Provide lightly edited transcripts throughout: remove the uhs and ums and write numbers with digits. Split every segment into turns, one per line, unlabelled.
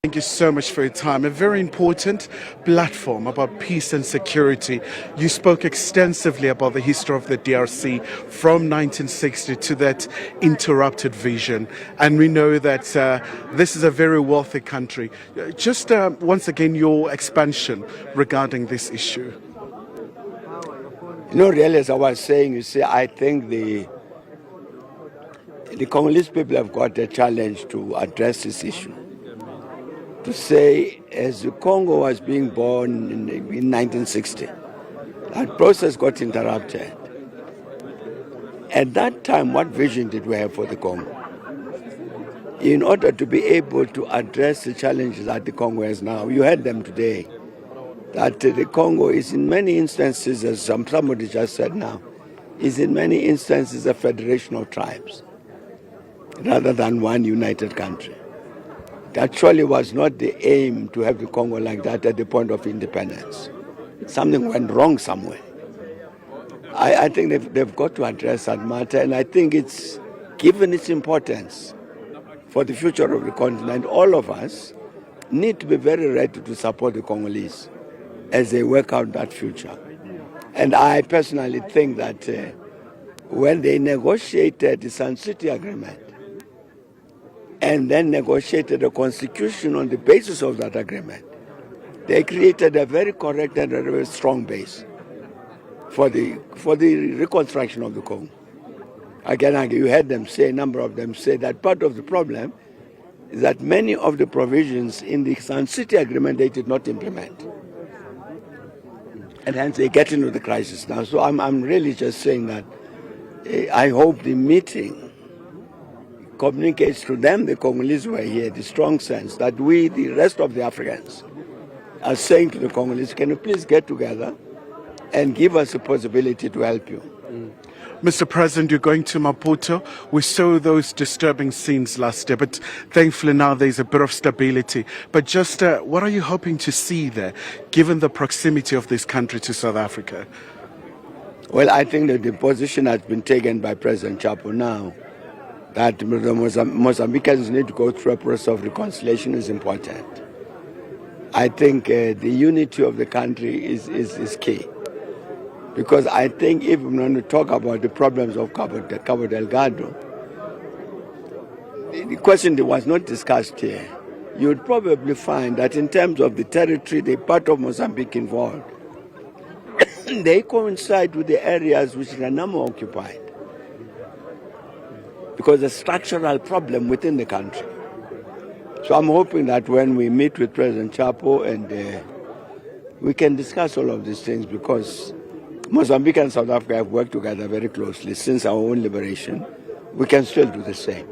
Thank you so much for your time. A very important platform about peace and security. You spoke extensively about the history of the DRC from 1960 to that interrupted vision. And we know that this is a very wealthy country. Just once again, your expansion regarding this issue.
Really, as I was saying, I think the Congolese people have got a challenge to address this issue. To say, as the Congo was being born in 1960, that process got interrupted. At that time, what vision did we have for the Congo? In order to be able to address the challenges that the Congo has now, you heard them today, that the Congo is in many instances, as somebody just said now, is in many instances a federation of tribes, rather than one united country. It actually was not the aim to have the Congo like that at the point of independence. Something went wrong somewhere. I think they've got to address that matter, and I think it's, given its importance for the future of the continent, all of us need to be very ready to support the Congolese as they work out that future. And I personally think that when they negotiated the Sun City Agreement, and then negotiated a constitution on the basis of that agreement, they created a very correct and a very strong base for the reconstruction of the Congo. Again, you heard them say, a number of them say that part of the problem is that many of the provisions in the Sun City Agreement they did not implement. And hence they get into the crisis now. So I'm really just saying that I hope the meeting communicates to them, the Congolese who are here, the strong sense that we, the rest of the Africans, are saying to the Congolese, can you please get together and give us a possibility to help you?
Mr. President, you're going to Maputo. We saw those disturbing scenes last year, but thankfully now there's a bit of stability. But just what are you hoping to see there, given the proximity of this country to South Africa?
Well, I think that the position has been taken by President Chapo now, that the Mozambicans need to go through a process of reconciliation is important. I think the unity of the country is key. Because I think if we want to talk about the problems of Cabo Delgado, the question that was not discussed here, you would probably find that in terms of the territory, the part of Mozambique involved, they coincide with the areas which are now occupied. Because a structural problem within the country. So I'm hoping that when we meet with President Chapo and we can discuss all of these things, because Mozambique and South Africa have worked together very closely since our own liberation. We can still do the same.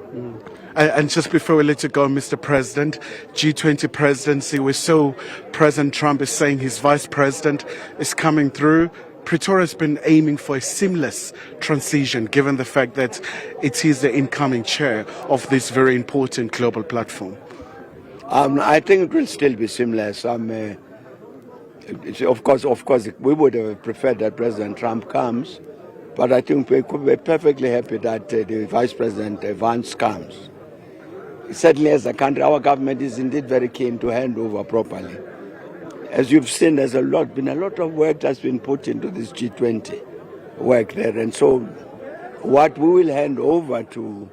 And just before we let you go, Mr. President, G20 presidency, we saw President Trump is saying his vice president is coming through. Pretoria has been aiming for a seamless transition, given the fact that it is the incoming chair of this very important global platform.
I think it will still be seamless. Of course, we would have preferred that President Trump comes, but I think we could be perfectly happy that the Vice President Vance comes. Certainly, as a country, our government is indeed very keen to hand over properly. As you've seen, there's been a lot of work that's been put into this G20 work there. And so what we will hand over to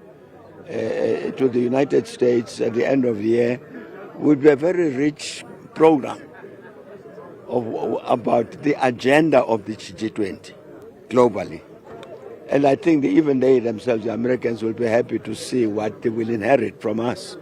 the United States at the end of the year will be a very rich program about the agenda of the G20 globally. And I think even they themselves, the Americans, will be happy to see what they will inherit from us.